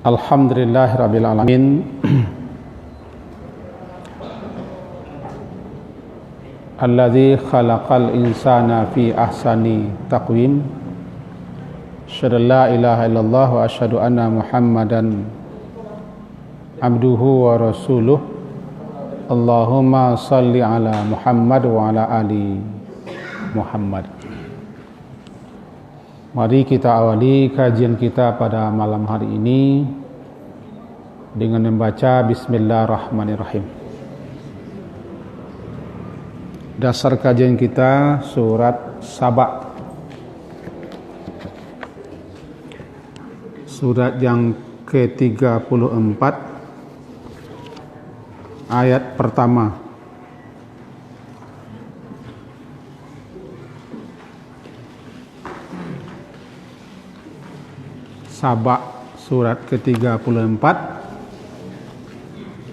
Alhamdulillahirabbil alamin. Alladzi khalaqal insana fi ahsani taqwim. Asyhadu la ilaha illallah wa asyhadu anna Muhammadan abduhu wa rasuluh. Allahumma salli ala Muhammad wa ala ali Muhammad. Mari kita awali kajian kita pada malam hari ini dengan membaca Bismillahirrahmanirrahim. Dasar kajian kita surat Saba, surat yang ke-34, ayat pertama. Saba surat ke-34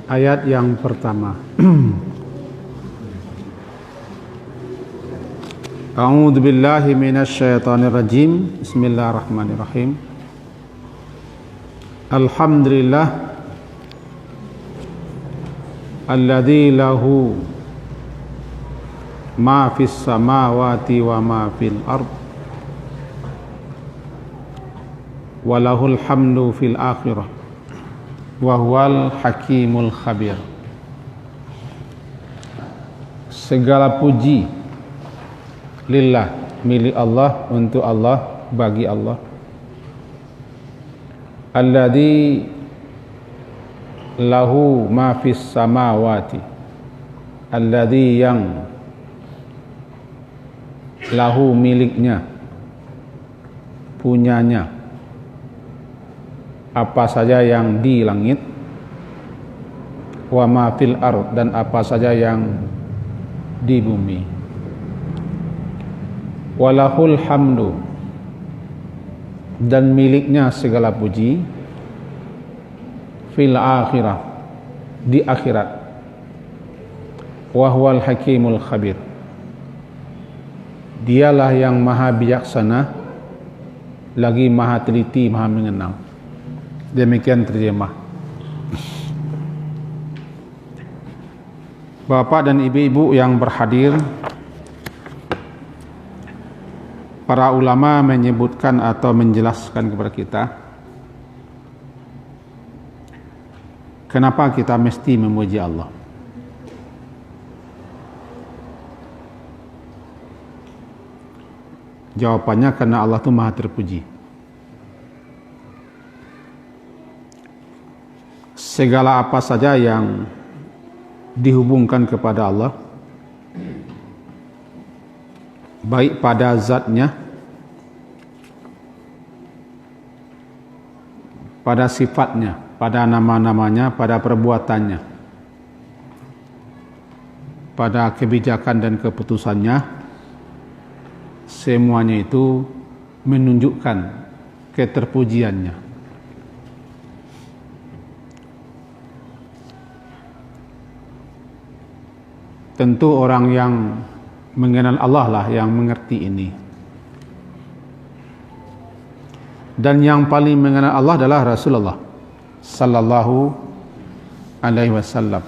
ayat yang pertama. A'udzu billahi minasy syaithanir rajim. Bismillahirrahmanirrahim. Alhamdulillah alladzi lahu ma fis samawati wa ma fil ardh walahul hamdu fil akhirah wa huwal hakimul khabir. Segala puji lillah, milik Allah, untuk Allah, bagi Allah. Alladzi lahu ma fis samawati, alladzi yang lahu miliknya, punyanya apa saja yang di langit, wa ma fil ardh, dan apa saja yang di bumi. Walahul hamdu, dan miliknya segala puji, fil akhirah, di akhirat, wa huwal hakimul khabir, dialah yang maha bijaksana lagi maha teliti, maha mengenal. Demikian terjemah. Bapak dan ibu-ibu yang berhadir, para ulama menyebutkan atau menjelaskan kepada kita kenapa kita mesti memuji Allah. Jawabannya karena Allah itu maha terpuji. Segala apa saja yang dihubungkan kepada Allah, baik pada zatnya, pada sifatnya, pada nama-namanya, pada perbuatannya, pada kebijakan dan keputusannya, semuanya itu menunjukkan keterpujiannya. Tentu orang yang mengenal Allah lah yang mengerti ini. Dan yang paling mengenal Allah adalah Rasulullah sallallahu alaihi wasallam.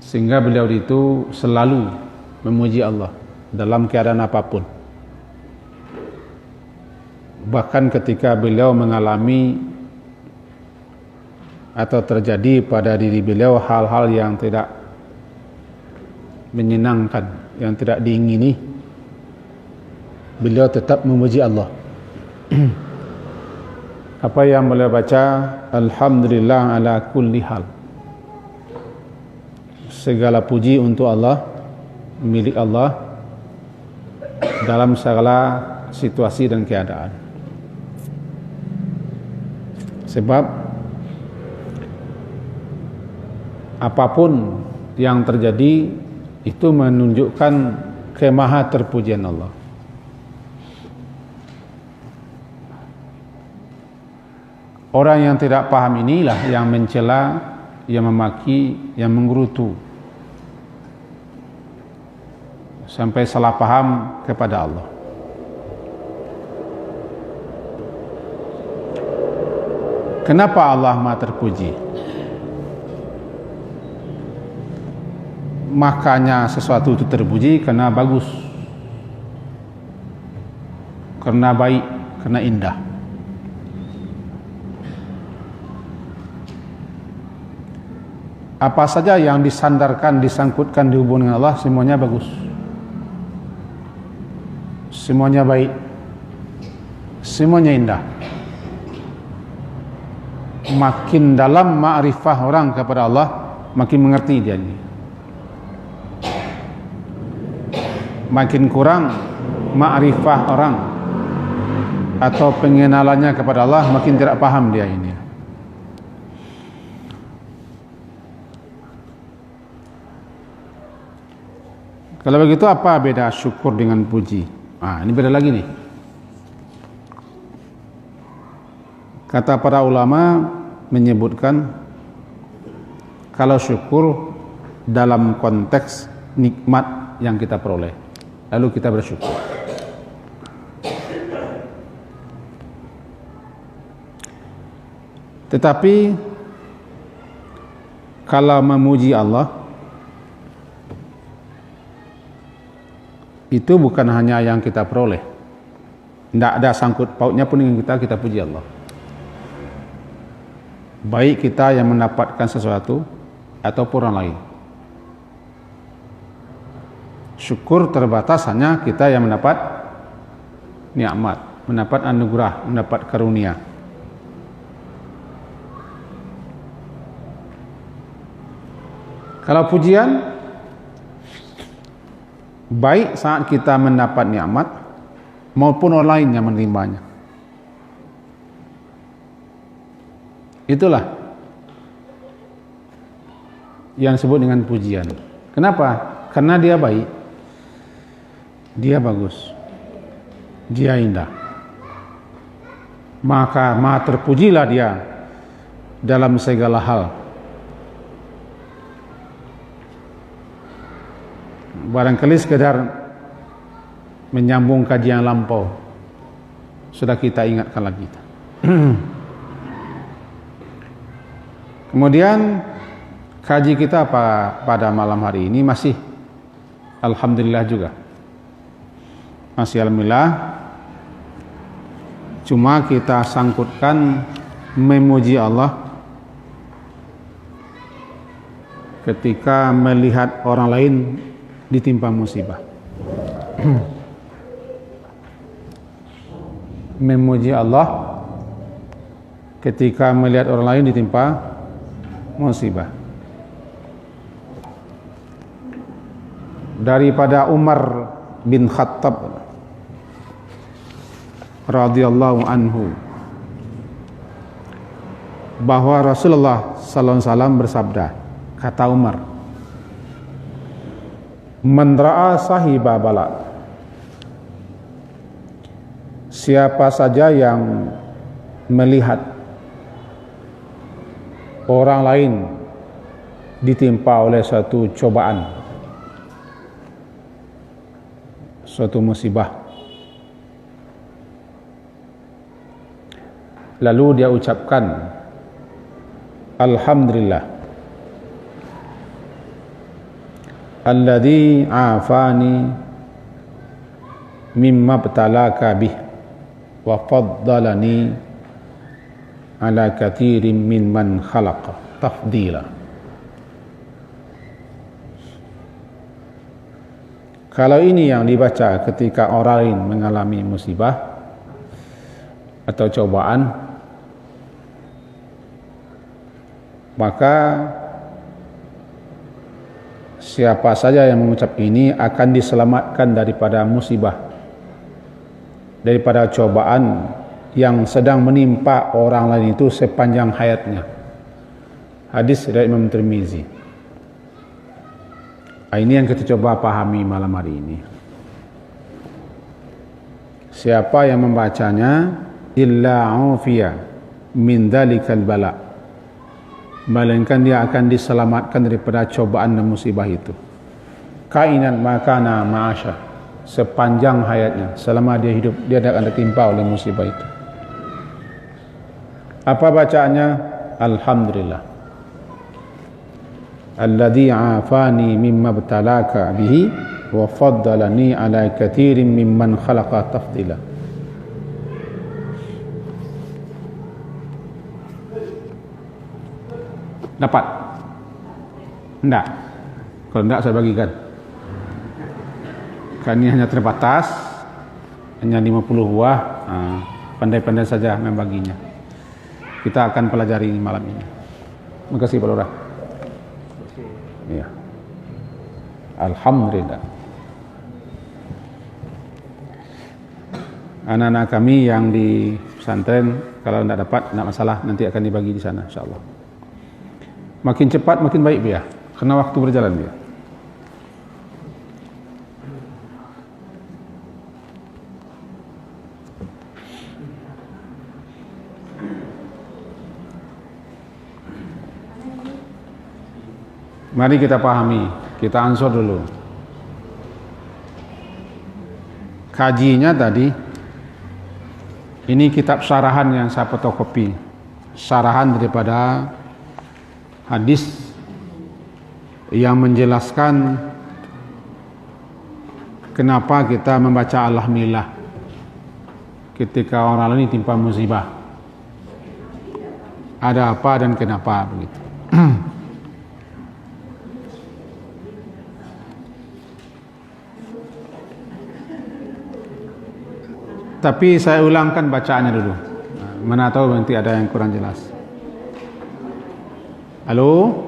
Sehingga beliau itu selalu memuji Allah dalam keadaan apapun. Bahkan ketika beliau mengalami atau terjadi pada diri beliau hal-hal yang tidak menyenangkan, yang tidak diingini, beliau tetap memuji Allah. Apa yang beliau baca? Alhamdulillah ala kulli hal. Segala puji untuk Allah, milik Allah dalam segala situasi dan keadaan. Sebab apapun yang terjadi itu menunjukkan kemaha terpujian Allah. Orang yang tidak paham inilah yang mencela, yang memaki, yang menggerutu, sampai salah paham kepada Allah. Kenapa Allah Maha terpuji? Makanya sesuatu itu terpuji karena bagus, karena baik, karena indah. Apa saja yang disandarkan, disangkutkan, dihubungkan dengan Allah, semuanya bagus, semuanya baik, semuanya indah. Makin dalam ma'rifah orang kepada Allah, makin mengerti dia ini. Makin kurang ma'rifah orang atau pengenalannya kepada Allah, makin tidak paham dia ini. Kalau begitu, apa beda syukur dengan puji? Ini beda lagi nih. Kata para ulama menyebutkan, kalau syukur dalam konteks nikmat yang kita peroleh, lalu kita bersyukur. Tetapi kalau memuji Allah, itu bukan hanya yang kita peroleh, tidak ada sangkut pautnya pun dengan kita puji Allah. Baik kita yang mendapatkan sesuatu ataupun orang lain. Syukur terbatas hanya kita yang mendapat nikmat, mendapat anugerah, mendapat karunia. Kalau pujian, baik saat kita mendapat nikmat maupun orang lain yang menerimanya. Itulah yang disebut dengan pujian. Kenapa? Karena dia baik, dia bagus, dia indah. Maka maha terpujilah dia dalam segala hal. Barangkali sekedar menyambung kajian lampau, sudah kita ingatkan lagi. Kemudian kaji kita pada malam hari ini masih alhamdulillah juga. Masih alhamdulillah. Cuma kita sangkutkan memuji Allah ketika melihat orang lain ditimpa musibah. Memuji Allah ketika melihat orang lain ditimpa musibah. Daripada Umar bin Khattab radhiyallahu anhu bahwa Rasulullah sallallahu alaihi wasallam bersabda, kata Umar, "Man ra'a sahiba bala." Siapa saja yang melihat orang lain ditimpa oleh suatu cobaan, suatu musibah, lalu dia ucapkan alhamdulillah alladzi afani mimma btalaka bih wa faddalani ala katsirin mimman khalaqa tafdila. Kalau ini yang dibaca ketika orang lain mengalami musibah atau cobaan, maka siapa saja yang mengucap ini akan diselamatkan daripada musibah, daripada cobaan yang sedang menimpa orang lain itu sepanjang hayatnya. Hadis dari Imam Tirmizi. Ini yang kita coba pahami malam hari ini. Siapa yang membacanya illa ufiya min dzalikal bala, melainkan dia akan diselamatkan daripada cobaan dan musibah itu. Kainan makana ma'asya, sepanjang hayatnya, selama dia hidup dia akan ditimpa oleh musibah itu. Apa bacaannya? Alhamdulillah. Alladzi afani mimma btalaka bihi wa faddalani ala katsirin mimman khalaqa tafdila. Dapat? Enggak. Kalau enggak saya bagikan. Kan ini hanya terbatas, hanya 50 buah. Pandai-pandai saja membaginya. Kita akan pelajari ini malam ini. Terima kasih Pak Lurah. Ya. Alhamdulillah. Anak-anak kami yang di pesantren kalau tidak dapat, tidak masalah, nanti akan dibagi di sana insyaallah. Makin cepat makin baik ya, karena waktu berjalan ya. Mari kita pahami, kita ansur dulu. Kajinya tadi, ini kitab syarahan yang saya fotokopi, syarahan daripada hadis yang menjelaskan kenapa kita membaca alhamdulillah ketika orang lain ditimpa musibah. Ada apa dan kenapa begitu. Tapi saya ulangkan bacaannya dulu. Mana tahu nanti ada yang kurang jelas. Halo?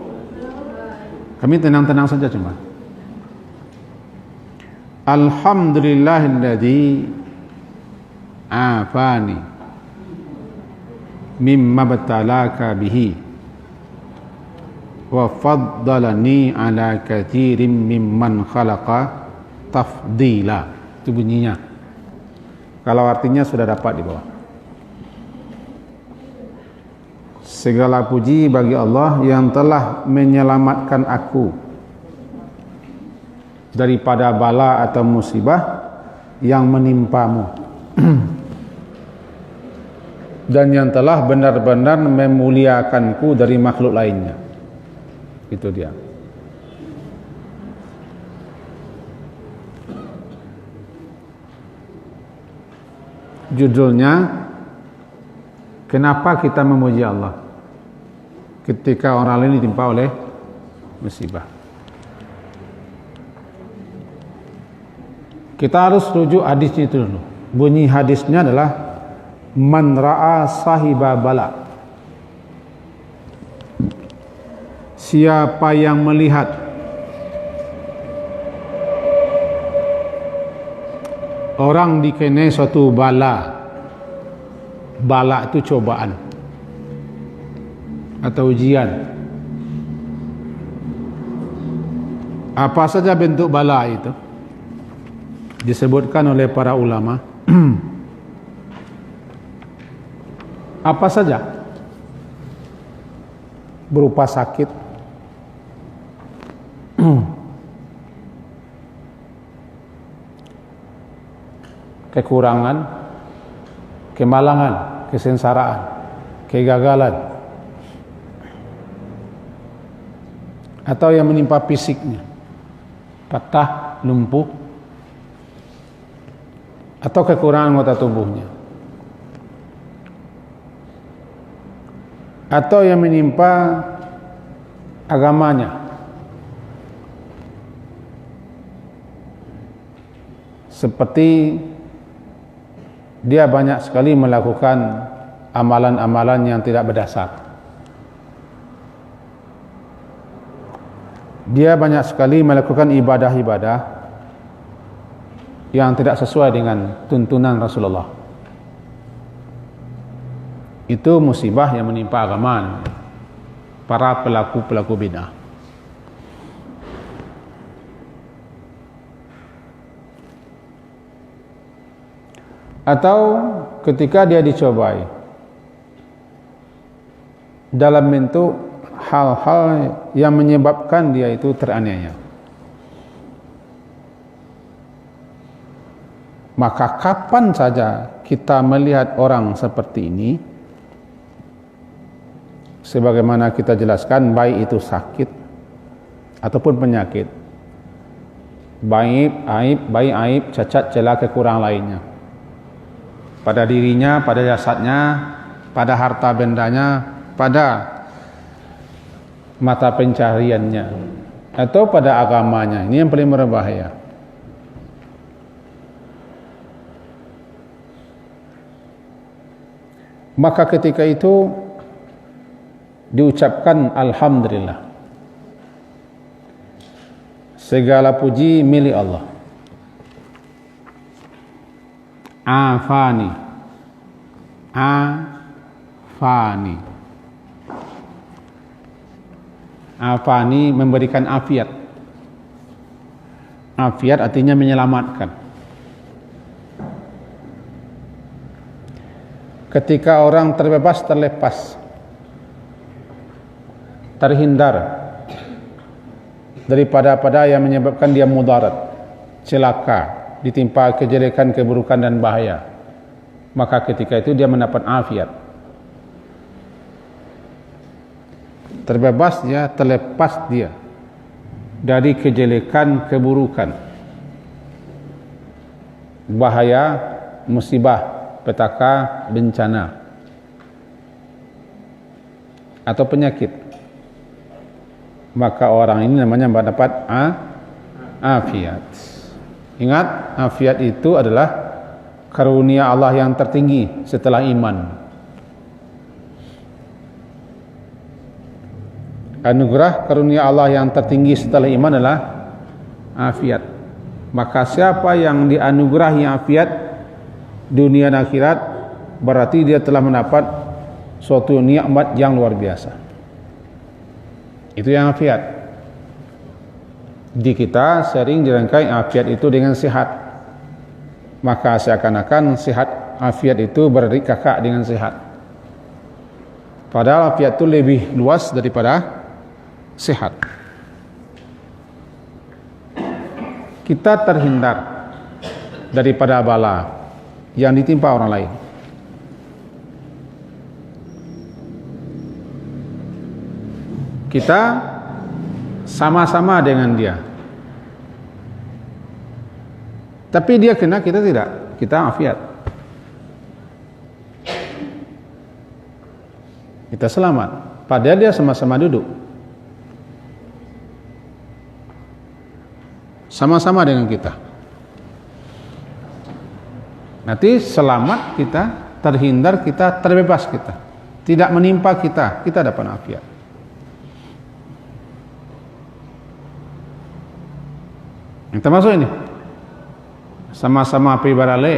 Kami tenang-tenang saja cuma. Alhamdulillahilladzi afani mimma btalaka bihi wa faddalani ala katsirin mimman khalaqa tafdila. Itu bunyinya. Kalau artinya sudah dapat di bawah. Segala puji bagi Allah yang telah menyelamatkan aku daripada bala atau musibah yang menimpamu dan yang telah benar-benar memuliakanku dari makhluk lainnya. Itu dia. Judulnya, kenapa kita memuji Allah ketika orang lain ditimpa oleh musibah. Kita harus rujuk hadisnya itu dulu. Bunyi hadisnya adalah man ra'a sahiba bala. Siapa yang melihat orang dikenai suatu bala. Bala itu cobaan atau ujian. Apa saja bentuk bala itu? Disebutkan oleh para ulama. Apa saja? Berupa sakit, kekurangan, kemalangan, kesengsaraan, kegagalan, atau yang menimpa fisiknya, patah, lumpuh, atau kekurangan anggota tubuhnya, atau yang menimpa agamanya, seperti dia banyak sekali melakukan amalan-amalan yang tidak berdasar. Dia banyak sekali melakukan ibadah-ibadah yang tidak sesuai dengan tuntunan Rasulullah. Itu musibah yang menimpa agama para pelaku-pelaku bid'ah. Atau ketika dia dicobai dalam bentuk hal-hal yang menyebabkan dia itu teraniaya, maka kapan saja kita melihat orang seperti ini, sebagaimana kita jelaskan, baik itu sakit ataupun penyakit, baik aib, cacat, celah, kekurangan lainnya pada dirinya, pada jasadnya, pada harta bendanya, pada mata pencahariannya, atau pada agamanya. Ini yang paling berbahaya. Maka ketika itu diucapkan alhamdulillah, segala puji milik Allah. Afani, afani, afani memberikan afiat. Afiat artinya menyelamatkan. Ketika orang terbebas, terlepas, terhindar daripada yang menyebabkan dia mudarat, celaka, ditimpa kejelekan, keburukan dan bahaya, maka ketika itu dia mendapat afiat. Terbebas dia, terlepas dia dari kejelekan, keburukan, bahaya, musibah, petaka, bencana atau penyakit. Maka orang ini namanya mendapat afiat. Ingat, afiat itu adalah karunia Allah yang tertinggi setelah iman. Anugerah karunia Allah yang tertinggi setelah iman adalah afiat. Maka siapa yang dianugerahi afiat dunia dan akhirat, berarti dia telah mendapat suatu nikmat yang luar biasa. Itu yang afiat. Di kita sering dirangkai afiat itu dengan sehat. Maka seakan-akan sehat, afiat itu beradik kakak dengan sehat. Padahal afiat itu lebih luas daripada sehat. Kita terhindar daripada bala yang ditimpa orang lain. Kita sama-sama dengan dia, tapi dia kena, kita tidak, kita afiat, kita selamat, padahal dia sama-sama duduk, sama-sama dengan kita. Nanti selamat kita, terhindar kita, terbebas kita, tidak menimpa kita, kita dapat afiat. Yang termasuk ini sama-sama pergi barale,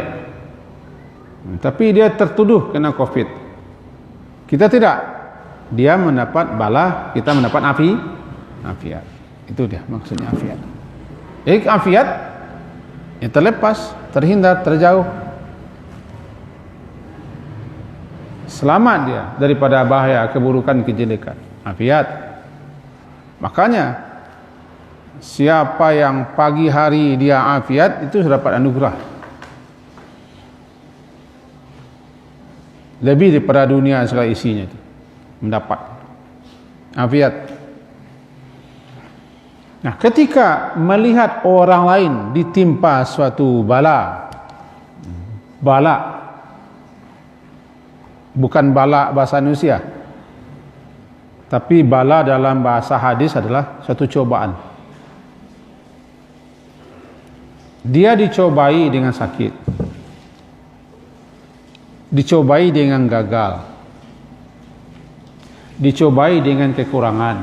tapi dia tertuduh kena COVID, kita tidak, dia mendapat bala, kita mendapat afiat. Itu dia maksudnya afiat. Afiat yang terlepas, terhindar, terjauh, selamat dia daripada bahaya, keburukan, kejelekan. Afiat. Makanya siapa yang pagi hari dia afiat, itu sudah dapat anugerah lebih daripada dunia segala isinya itu, mendapat afiat. Nah, ketika melihat orang lain ditimpa suatu bala bukan bala bahasa Indonesia, tapi bala dalam bahasa hadis adalah suatu cobaan. Dia dicobai dengan sakit, dicobai dengan gagal, dicobai dengan kekurangan,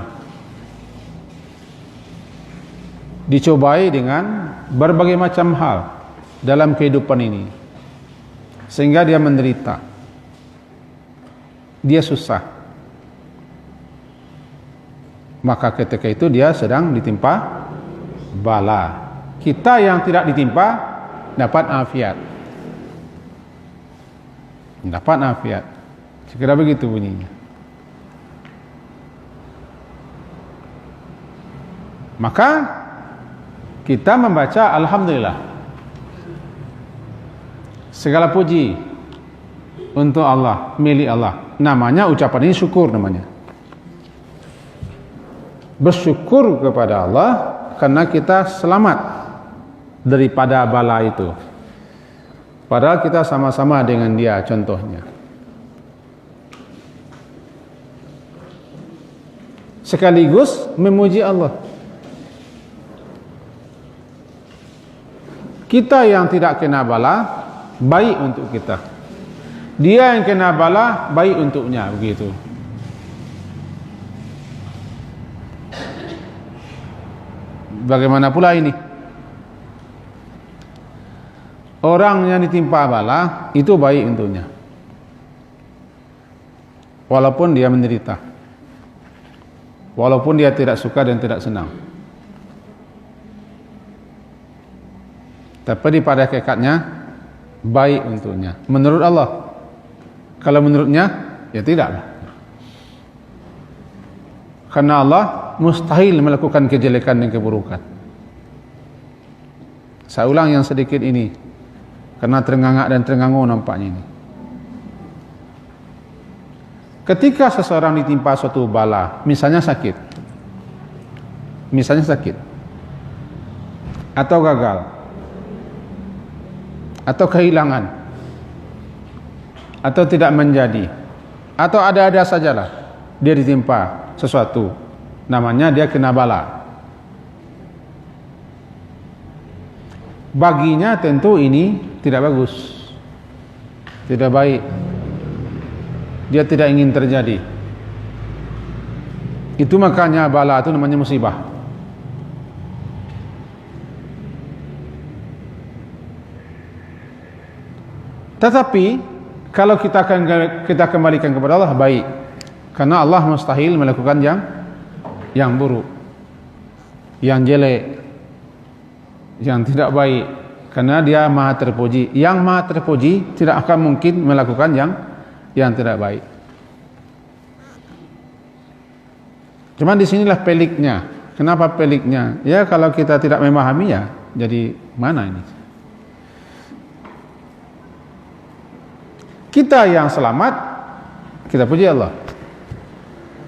dicobai dengan berbagai macam hal dalam kehidupan ini, sehingga dia menderita, dia susah. Maka ketika itu dia sedang ditimpa bala. Kita yang tidak ditimpa dapat afiat. Dapat afiat. Sekira begitu bunyinya. Maka kita membaca alhamdulillah. Segala puji untuk Allah, milik Allah. Namanya ucapan ini syukur namanya. bersyukur kepada Allah karena kita selamat daripada bala itu. Padahal kita sama-sama dengan dia contohnya. Sekaligus memuji Allah. Kita yang tidak kena bala, baik untuk kita. Dia yang kena bala, baik untuknya, begitu. Bagaimana pula ini? Orang yang ditimpa bala, itu baik untuknya. Walaupun dia menderita. Walaupun dia tidak suka dan tidak senang. Tapi pada hakikatnya baik untuknya menurut Allah. Kalau menurutnya ya tidaklah. Karena Allah mustahil melakukan kejelekan dan keburukan. Saya ulang yang sedikit ini karena terengah-engah dan terengangu nampaknya ini. Ketika seseorang ditimpa suatu bala, misalnya sakit, atau gagal, atau kehilangan, atau tidak menjadi, atau ada-ada sajalah dia ditimpa sesuatu, namanya dia kena bala. Baginya tentu ini tidak bagus, tidak baik. Dia tidak ingin terjadi. Itu makanya bala itu namanya musibah. Tetapi kalau kita kembalikan kepada Allah, baik. Karena Allah mustahil melakukan yang buruk, yang jelek, yang tidak baik. Karena dia maha terpuji. Yang maha terpuji tidak akan mungkin melakukan yang tidak baik. Cuman disinilah peliknya. Kenapa peliknya? Ya kalau kita tidak memahami ya jadi mana ini? Kita yang selamat, kita puji Allah.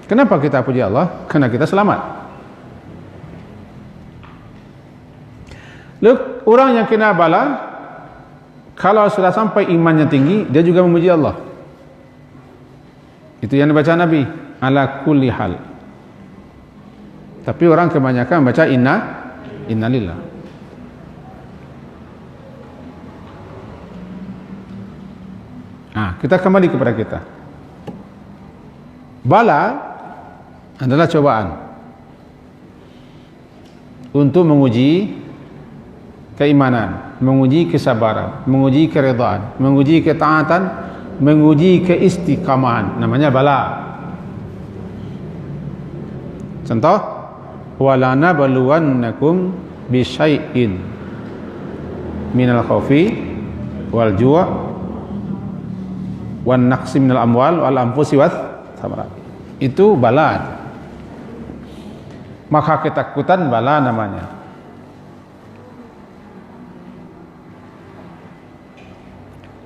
Kenapa kita puji Allah? Karena kita selamat. Look, orang yang kena bala, kalau sudah sampai imannya tinggi, dia juga memuji Allah. Itu yang dibaca Nabi, ala kulli hal. Tapi orang kebanyakan baca innalillah. Kita kembali kepada kita. Bala adalah cobaan untuk menguji keimanan, menguji kesabaran, menguji keridhaan, menguji ketaatan, menguji keistiqamahan. Namanya bala. Contoh, wala nabluwannakum bisyai'in minal khaufi wal ju' wan naqsi minal amwal wal anfusi wath thamarat. Itu bala. Maka ketakutan bala namanya.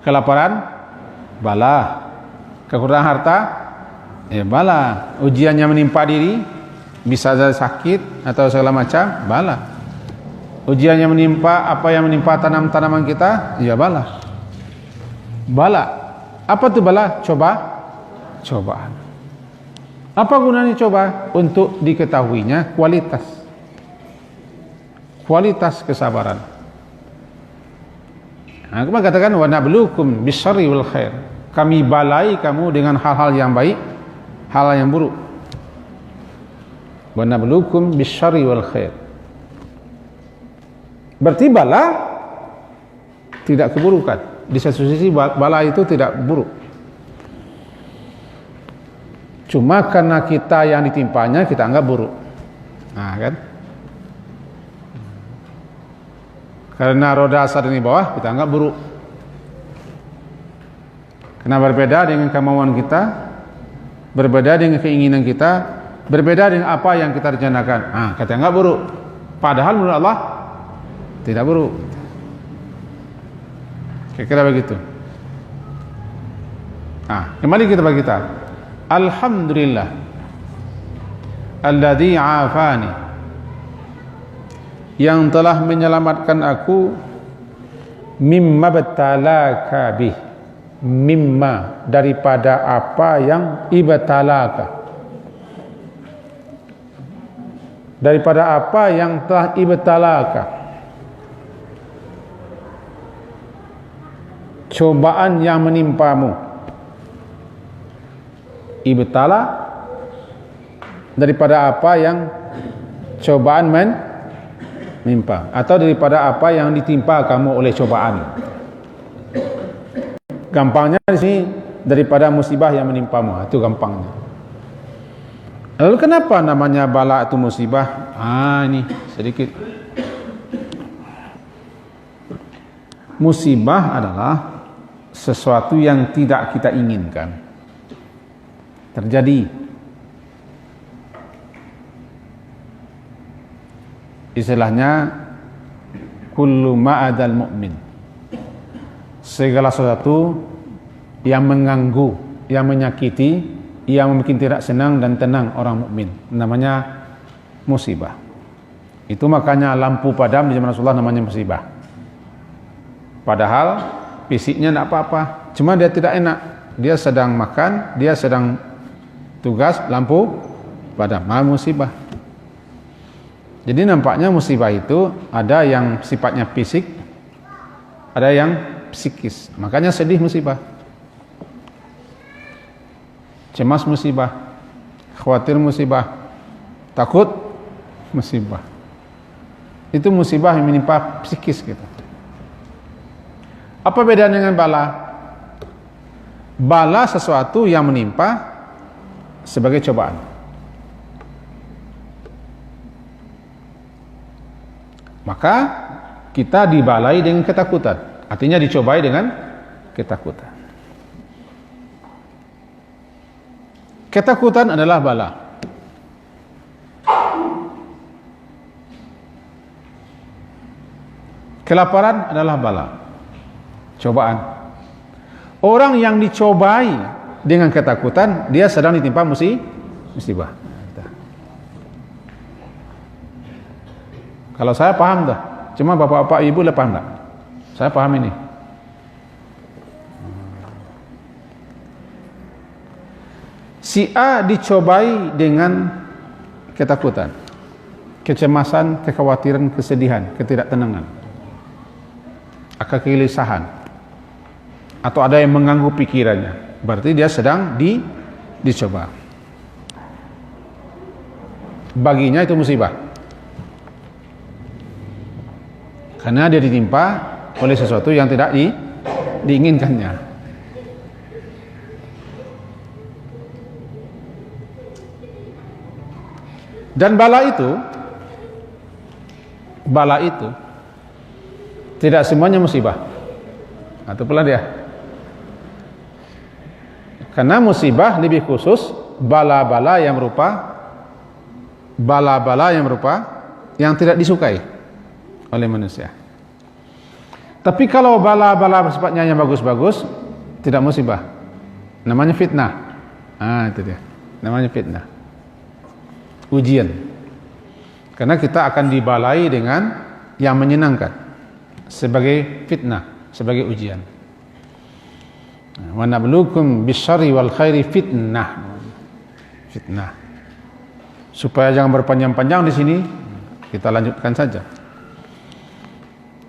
Kelaparan bala. Kekurangan harta bala. Ujian yang menimpa diri, bisa saja sakit atau segala macam, bala. Ujian yang menimpa, apa yang menimpa tanam-tanaman kita, ya bala. Bala. Apa itu bala? Cobaan. Apa gunanya coba? Untuk diketahuinya kualitas kesabaran. Aku katakan wa nabluukum bisyarri wal khair. Kami balai kamu dengan hal-hal yang baik, hal yang buruk. Wa nabluukum bisyarri wal khair. Berarti bala tidak keburukan. Di satu sisi bala itu tidak buruk. Cuma karena kita yang ditimpanya kita anggap buruk. Kan? Karena roda asar di bawah kita anggap buruk. Karena berbeda dengan kemauan kita, berbeda dengan keinginan kita, berbeda dengan apa yang kita rencanakan. Kita anggap buruk. Padahal menurut Allah tidak buruk. Kira-kira begitu. Kembali kita bagi kita. Alhamdulillah. alladzi 'afani, yang telah menyelamatkan aku, mimma batalaka bih, mimma daripada apa yang ibtalaka, daripada apa yang telah ibtalaka, cobaan yang menimpamu. Ibtala daripada apa yang cobaan menimpa, atau daripada apa yang ditimpa kamu oleh cobaan. Gampangnya di sini daripada musibah yang menimpamu, itu gampangnya. Lalu kenapa namanya bala itu musibah? Ini sedikit. Musibah adalah sesuatu yang tidak kita inginkan terjadi. Istilahnya kullu ma'adal mu'min, segala sesuatu yang mengganggu, yang menyakiti, yang membuat tidak senang dan tenang orang mukmin, namanya musibah. Itu makanya lampu padam di zaman Rasulullah namanya musibah. Padahal fisiknya tidak apa-apa, cuma dia tidak enak, dia sedang makan, dia sedang tugas, lampu padam, musibah. Jadi nampaknya musibah itu ada yang sifatnya fisik, ada yang psikis. Makanya sedih musibah, cemas musibah, khawatir musibah, takut musibah. Itu musibah yang menimpa psikis gitu. Apa beda dengan bala? Bala sesuatu yang menimpa sebagai cobaan. Maka kita dibalai dengan ketakutan, artinya dicobai dengan ketakutan. Ketakutan adalah bala. Kelaparan adalah bala, cobaan. Orang yang dicobai dengan ketakutan, dia sedang ditimpa musibah. Kalau saya paham dah, cuma bapak-bapak ibu lah paham tak? Saya paham ini. Si A dicobai dengan ketakutan, kecemasan, kekhawatiran, kesedihan, ketidaktenangan, kegelisahan, atau ada yang mengganggu pikirannya. Berarti dia sedang dicoba. Baginya itu musibah, karena dia ditimpa oleh sesuatu yang tidak diinginkannya. Dan bala itu tidak semuanya musibah. Itu pula dia. Karena musibah lebih khusus bala-bala yang berupa yang tidak disukai oleh manusia. Tapi kalau bala-bala sifatnya yang bagus-bagus, tidak musibah, namanya fitnah. Itu dia, namanya fitnah, ujian. Karena kita akan dibalai dengan yang menyenangkan sebagai fitnah, sebagai ujian. Wa nabluukum bisyarri wal khairi fitnah. Supaya jangan berpanjang-panjang di sini, kita lanjutkan saja.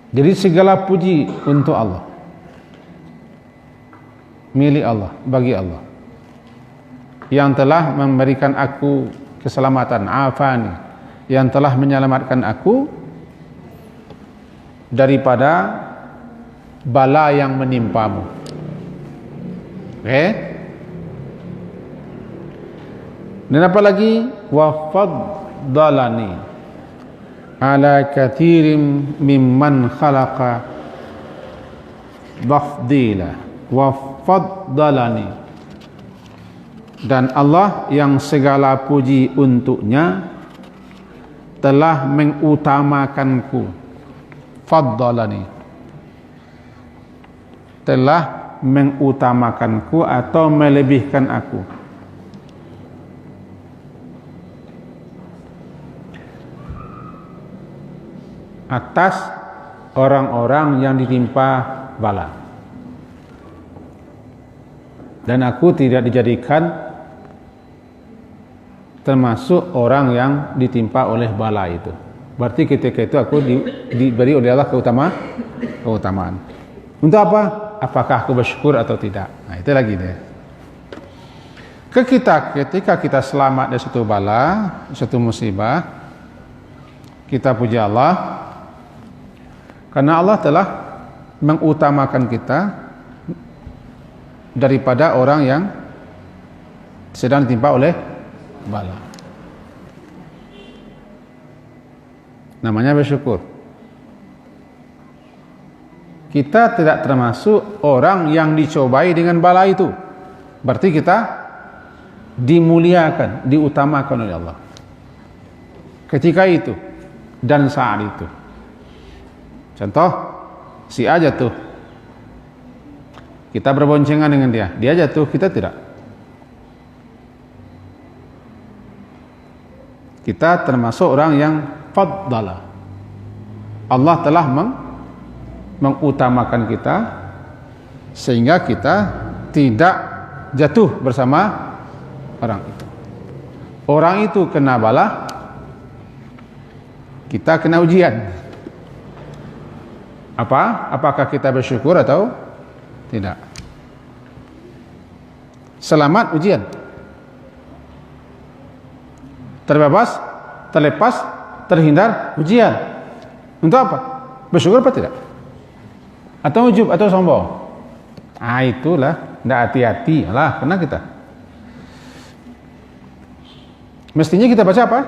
Jadi segala puji untuk Allah, milik Allah, bagi Allah yang telah memberikan aku keselamatan, afani, yang telah menyelamatkan aku daripada bala yang menimpamu. Dan apa lagi? Wa faddalani ala katsirin mimman khalaqa tafdila. Wa faddalani, dan Allah yang segala puji untuknya telah mengutamakanku. Faddalani, telah mengutamakanku atau melebihkan aku. atas orang-orang yang ditimpa bala. Dan aku tidak dijadikan termasuk orang yang ditimpa oleh bala itu. Berarti ketika itu aku diberi oleh Allah keutamaan. Untuk apa? Apakah aku bersyukur atau tidak? Nah, itu lagi deh. Ketika kita selamat dari suatu bala, suatu musibah, kita puji Allah karena Allah telah mengutamakan kita daripada orang yang sedang ditimpa oleh bala. Namanya bersyukur. Kita tidak termasuk orang yang dicobai dengan bala itu. Berarti kita dimuliakan, diutamakan oleh Allah ketika itu dan saat itu. Contoh, si A jatuh, kita berboncengan dengan dia jatuh, kita tidak. Kita termasuk orang yang faddala. Allah telah mengutamakan kita sehingga kita tidak jatuh bersama orang itu. Orang itu kena bala, kita kena ujian. Apakah kita bersyukur atau tidak? Selamat ujian, terbebas, terlepas, terhindar ujian. Untuk apa? Bersyukur apa tidak? Atau ujub atau sombong? Itulah, tidak hati-hati lah, kena kita. Mestinya kita baca apa?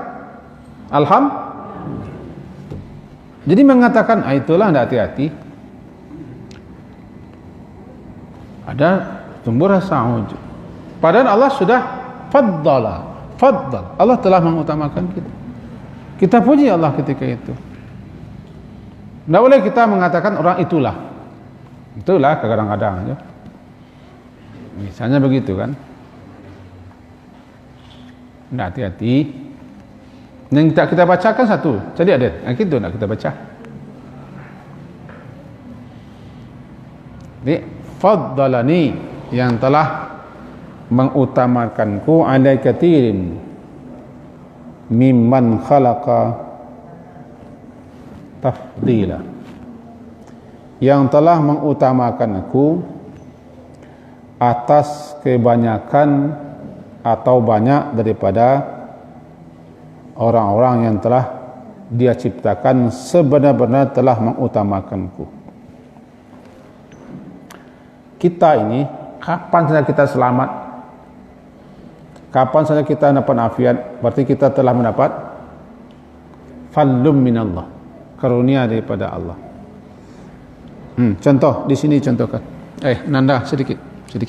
Jadi mengatakan itulah tidak hati-hati. Ada tumbuh rasa ujub. Padahal Allah sudah faddal. Allah telah mengutamakan kita. Kita puji Allah ketika itu. Tidak boleh kita mengatakan orang itulah. Itulah kadang-kadang aja. Misalnya begitu kan. Tidak hati-hati. Yang kita bacakan satu. Jadi ada. Yang itu tidak kita baca. Jadi faddalani, yang telah mengutamakanku ala katirin mimman khalaqa tafdila, yang telah mengutamakan aku atas kebanyakan atau banyak daripada orang-orang yang telah Dia ciptakan sebenar-benar telah mengutamakanku. Kita ini kapan saja kita selamat, kapan saja kita dapat afiat, berarti kita telah mendapat fadlun minallah, karunia daripada Allah. Contoh di sini contohkan. Nanda sedikit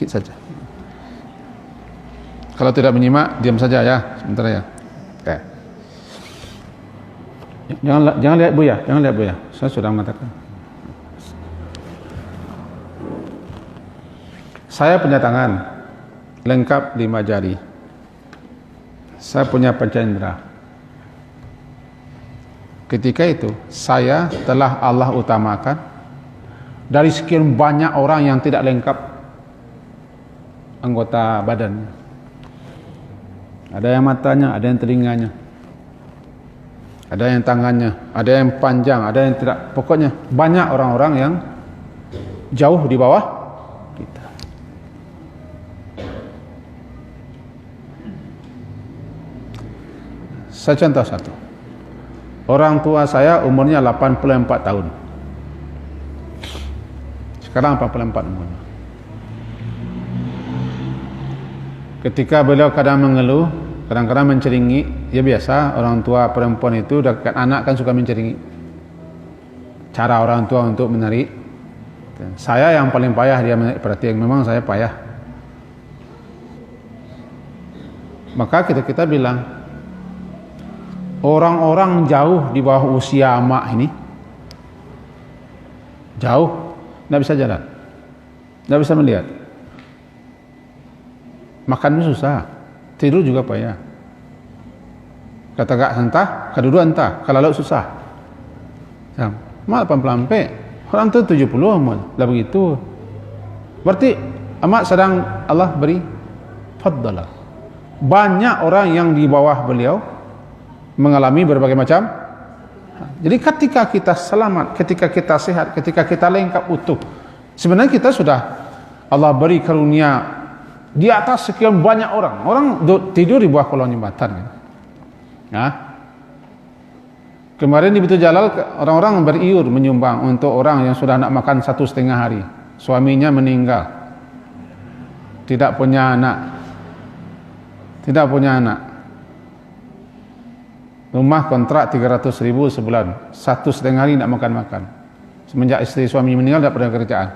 saja. Kalau tidak menyimak, diam saja ya, sebentar ya. Jangan lihat Buya, saya sudah mengatakan. Saya punya tangan lengkap 5 jari. Saya punya panca indera. Ketika itu saya telah Allah utamakan dari sekian banyak orang yang tidak lengkap anggota badan. Ada yang matanya, ada yang telinganya, ada yang tangannya, ada yang panjang, ada yang tidak. Pokoknya banyak orang-orang yang jauh di bawah kita. Saya contoh satu. Orang tua saya umurnya 84 tahun. Sekarang 44 umurnya. Ketika beliau kadang mengeluh, kadang-kadang menceringi, ya biasa, orang tua perempuan itu dekat anak kan suka menceringi. Cara orang tua untuk menarik. Saya yang paling payah dia menarik perhatian, memang saya payah. Maka kita bilang, orang-orang jauh di bawah usia emak ini, jauh, tidak bisa jalan, tidak bisa melihat, makan susah, tidur juga payah. Kata gak entah, kedua entah, kalau laut susah. Mak 80 ampe. Orang tu 70 amat. Lah begitu. Berarti amat sedang Allah beri faddalah. Banyak orang yang di bawah beliau mengalami berbagai macam. Jadi ketika kita selamat, ketika kita sehat, ketika kita lengkap utuh, sebenarnya kita sudah Allah beri karunia di atas sekian banyak orang. Orang tidur di bawah kolong jembatan kan. Nah, kemarin di Baitul Jalal orang-orang beriur menyumbang untuk orang yang sudah nak makan 1,5 hari. Suaminya meninggal, tidak punya anak, rumah kontrak 300.000 sebulan, 1,5 hari nak makan. Semenjak istri suami meninggal tidak pernah kerjaan.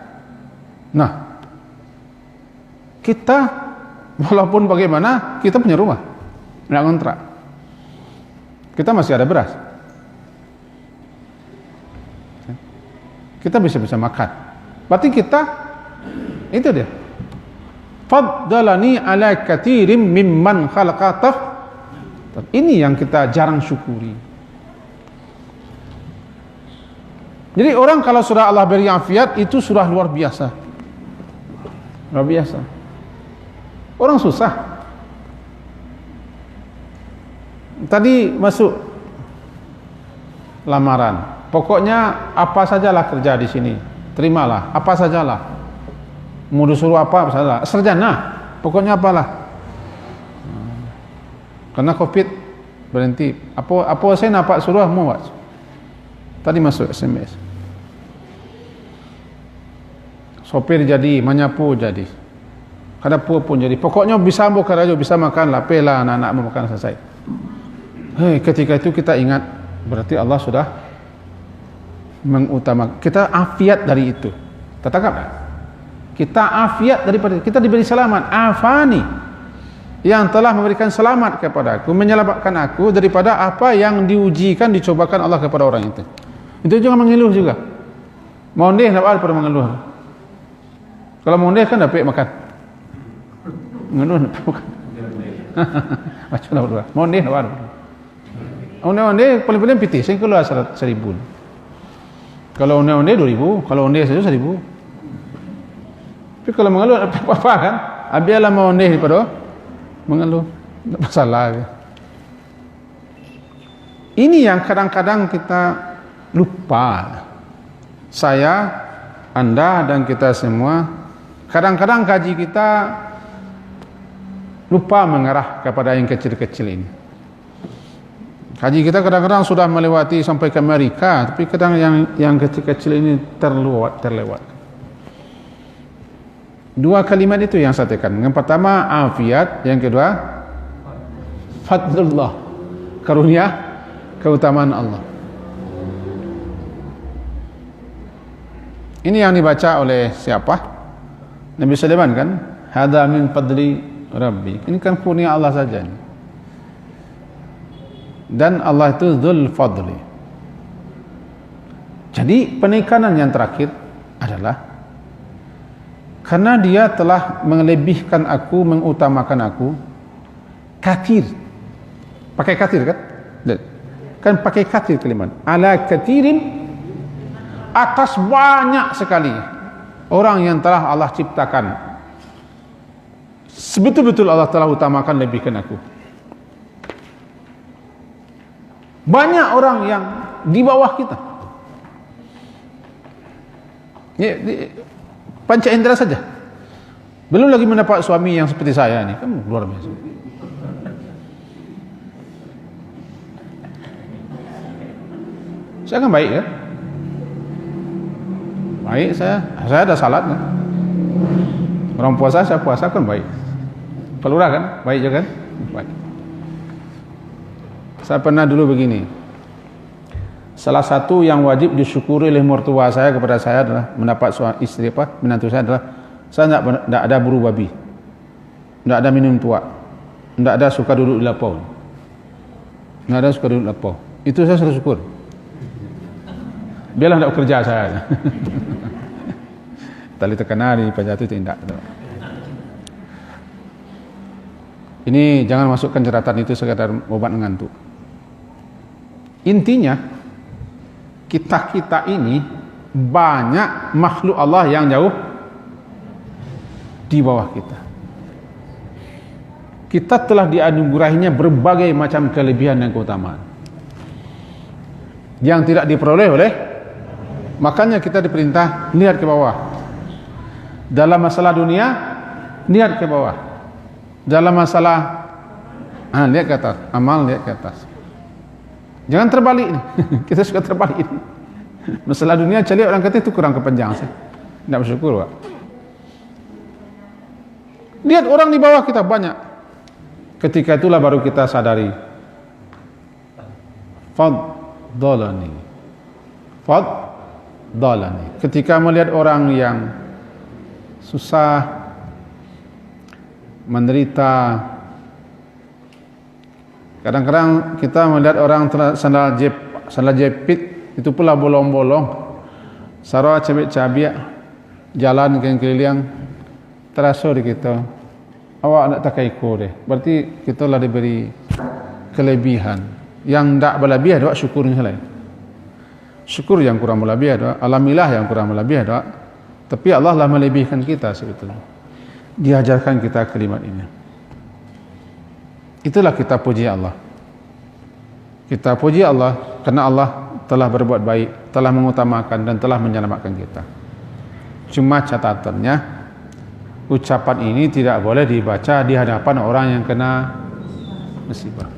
Nah, kita walaupun bagaimana kita punya rumah, nak kontrak, kita masih ada beras, kita bisa makan. Berarti kita itu dia. Faddalani ala katsirin mimman khalaqa tafdila. Ini yang kita jarang syukuri. Jadi orang kalau sudah Allah beri afiat itu sudah luar biasa. Luar biasa. Orang susah. Tadi masuk lamaran. Pokoknya apa sajalah kerja di sini. Terimalah, apa sajalah. Mau disuruh apa sajalah. Sarjana, pokoknya apalah. Karena Covid berhenti. Apa saya nampak suruh mau buat. Tadi masuk SMS. Sopir jadi, menyapu jadi. Kadapur pun jadi. Pokoknya bisa buka raja, bisa makan lah, pela anak-anak mau makan selesai. Ketika itu kita ingat berarti Allah sudah mengutamakan. Kita afiat dari itu. Tertangkap tak? Kita afiat daripada kita diberi selamat. Afani yang telah memberikan selamat kepada aku, menyelamatkan aku daripada apa yang diujikan, dicobakan Allah kepada orang itu. Itu jangan mengeluh juga. Mondeh tak apa pada mengeluh. Kalau mondeh kan dapat makan. Mengeluh tak makan. Macam mana berdua? Mondeh tak apa. Ondeh paling-paling pitih. Saya keluar 1,000. Kalau onde-onde 2,000, kalau onde saja 1,000. Tapi kalau mengeluh apa-apa kan? Biarlah mau onde daripada mengeluh. Tidak masalah. Ini yang kadang-kadang kita lupa. Saya, Anda dan kita semua, kadang-kadang kaji kita lupa mengarah kepada yang kecil-kecil ini. Kaji kita kadang-kadang sudah melewati sampai ke Amerika, tapi kadang yang kecil-kecil ini terlewat. Dua kalimat itu yang saya tekan. Yang pertama afiat, yang kedua fadlullah, karunia, keutamaan Allah. Ini yang dibaca oleh siapa? Nabi Sulaiman kan? Hadza min fadli Rabbi. Ini kan kurnia Allah saja ini. Dan Allah itu Dzul Fadli. Jadi penekanan yang terakhir adalah karena dia telah melebihkan aku, mengutamakan aku. Kathir. Pakai kathir kan? Kan pakai kathir kalimat. Ala kathirin, atas banyak sekali orang yang telah Allah ciptakan. Sebetul-betul Allah telah utamakan, lebihkan aku. Banyak orang yang di bawah kita. Panca indera saja. Belum lagi mendapat suami yang seperti saya ini. Kan luar biasa. Saya kan baik ya. Baik saya ada salat kan. Orang puasa saya puasa kan baik. Pelurah kan? Baik juga kan? Baik. Saya pernah dulu begini. Salah satu yang wajib disyukuri oleh mertua saya kepada saya adalah mendapat istri menantu saya adalah saya tidak ada buru babi, tidak ada minum tua, tidak ada suka duduk di lapau, tidak ada suka duduk di lapau. Itu saya sudah syukur. Biarlah tidak bekerja saya. Tali tekanari pajak itu tidak. Ini jangan masukkan jeratan itu sekadar obat mengantuk. Intinya kita ini banyak makhluk Allah yang jauh di bawah kita. Kita telah dianugerahinya berbagai macam kelebihan dan keutamaan yang tidak diperoleh oleh, makanya kita diperintah lihat ke bawah. Dalam masalah dunia, lihat ke bawah. Dalam masalah lihat ke atas, amal lihat ke atas. Jangan terbalik nih. Kita suka terbalik ini. Masalah dunia cari orang kata itu kurang kepanjang sih. Tidak bersyukur, Pak. Lihat orang di bawah kita banyak. Ketika itulah baru kita sadari. Faddalani. Ketika melihat orang yang susah, menderita, kadang-kadang kita melihat orang sandal jepit itu pula bolong-bolong, sarwa cabik-cabik, jalan keliling, terasa di kita, awak nak tak ikut deh. Berarti kita lah diberi kelebihan. Yang tak berlebih ada syukurnya lain. Syukur yang kurang berlebih ada, alhamdulillah yang kurang berlebih ada. Tapi Allah lah melebihkan kita sebetulnya. Diajarkan kita kalimat ini. Itulah kita puji Allah. Kita puji Allah karena Allah telah berbuat baik, telah mengutamakan dan telah menyelamatkan kita. Cuma catatannya, ucapan ini tidak boleh dibaca di hadapan orang yang kena musibah.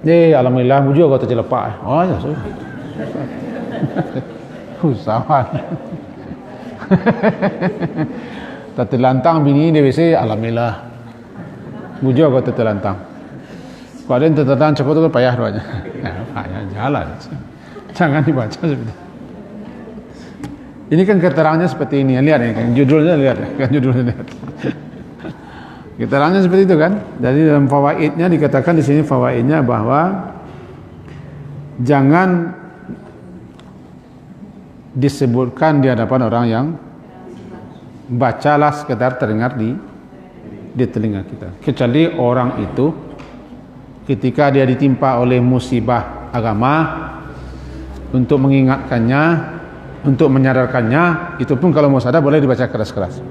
Alhamdulillah muji kau terjelepak. Oh ya sudah. Usahawan. Tak terlantang bini dia biasa alhamdulillah. Muji kau terlantang. Kalau ada yang tertentang cukup itu payah doanya. Payah jalan. Jangan dibaca seperti itu. Ini kan keterangannya seperti ini. Lihat ya, kan judulnya lihat, kan judulnya lihat. Keterangannya seperti itu kan. Jadi dalam fawaidnya dikatakan di sini fawaidnya bahwa jangan disebutkan di hadapan orang yang bacalah sekedar terdengar di telinga kita. Kecuali orang itu ketika dia ditimpa oleh musibah agama, untuk mengingatkannya, untuk menyadarkannya, itu pun kalau mau sadar boleh dibaca keras-keras.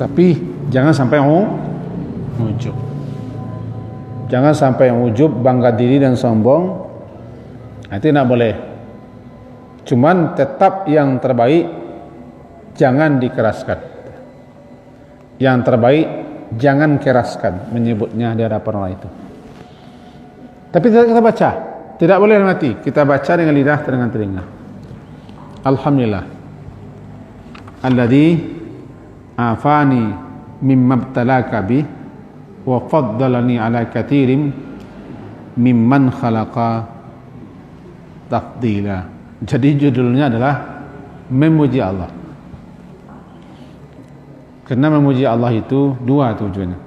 Tapi jangan sampai ujub. Jangan sampai ujub, bangga diri dan sombong. Itu tidak boleh. Cuman tetap yang terbaik jangan dikeraskan. Yang terbaik jangan keraskan menyebutnya di hadapan orang itu. Tapi tidak kita baca, tidak boleh mati. Kita baca dengan lidah, dengan telinga. Alhamdulillah. Alladzi afani mimma ibtalaka bi wa faddalani ala katsirin mimman khalaqa tafdila. Jadi judulnya adalah memuji Allah. Karena memuji Allah itu dua tujuannya.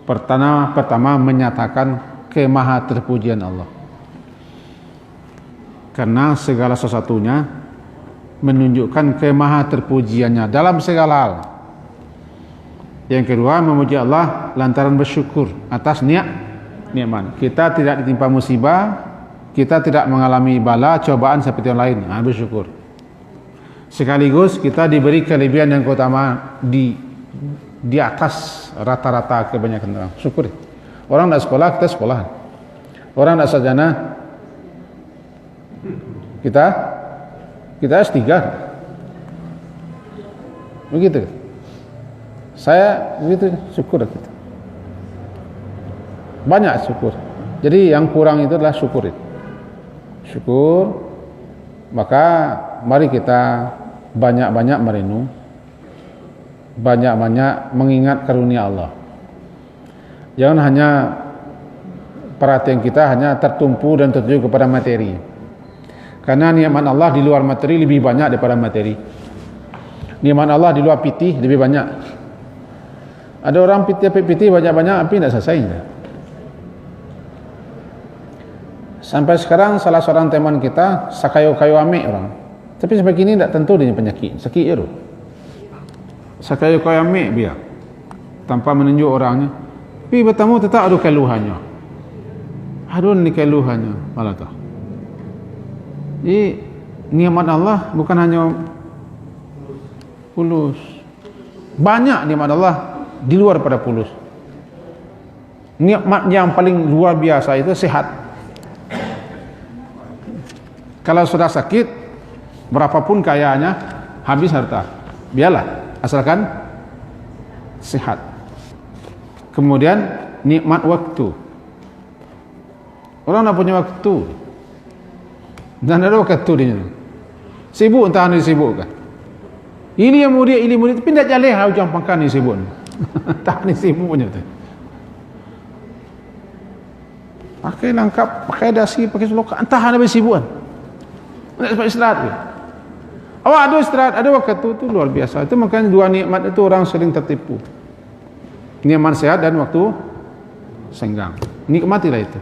Pertama menyatakan kemahaterpujian Allah. Karena segala sesuatunya menunjukkan kemahaterpujiannya dalam segala hal. Yang kedua, memuji Allah lantaran bersyukur atas nikmat. Kita tidak ditimpa musibah, kita tidak mengalami bala, cobaan seperti yang lain. Bersyukur. Sekaligus kita diberi kelebihan dan keutamaan di atas rata-rata kebanyakan orang. Syukur. Orang nak sekolah, kita sekolah. Orang nak sarjana, kita S3. Begitu. Saya begitu, syukur kita. Banyak syukur. Jadi yang kurang itu adalah syukur. Syukur. Maka mari kita banyak-banyak merenung, banyak-banyak mengingat karunia Allah. Jangan hanya perhatian kita hanya tertumpu dan tertuju kepada materi. Karena nikmat Allah di luar materi lebih banyak daripada materi. Nikmat Allah di luar pitih lebih banyak. Ada orang pitih banyak-banyak tapi tidak selesai. Sampai sekarang salah seorang teman kita sakayo-kayo amik orang. Tapi sampai kini tidak tentu dia penyakit. Sakit itu. Sakayo-kayo amik biar. Tanpa menunjuk orangnya. Tapi bertemu tetap ada keluhannya. Ada ni keluhannya. Malah tak. Jadi nikmat Allah bukan hanya fulus. Banyak nikmat Allah di luar pada fulus. Nikmat yang paling luar biasa itu sehat. Kalau sudah sakit, berapapun kayanya, habis harta, biarlah, asalkan sehat. Kemudian nikmat waktu. Orang nak punya waktu, dan ada waktu dia sibuk, entah ni sibuk kan. Ini yang murid, tapi tidak jalan hau jam pangkan ni sibuk. Tak ni sibuk punya tu. Pakai lengkap, pakai dasi, pakai seloka, entah ada sibuk kan. Nak sempat istirahat ke? Awak ada istirahat, ada waktu tu luar biasa. Itu makanya dua nikmat itu orang sering tertipu. Nikmat sehat dan waktu senggang. Nikmatilah itu.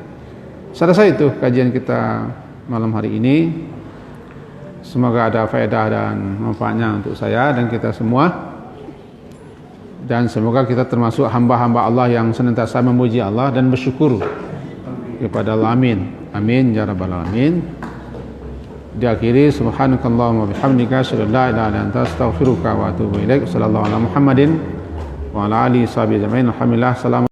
Saya rasa itu kajian kita malam hari ini. Semoga ada faedah dan manfaatnya untuk saya dan kita semua. Dan semoga kita termasuk hamba-hamba Allah yang senantiasa memuji Allah dan bersyukur kepada Allah. Amin. Amin ya rabbal alamin. Diakhiri subhanakallahumma bihamdika asyhadu an la ilaha illa anta astaghfiruka wa atubu ilaik. Sallallahu alaihi Muhammadin wa ala alihi sahbihi ajmain. Alhamdulillah.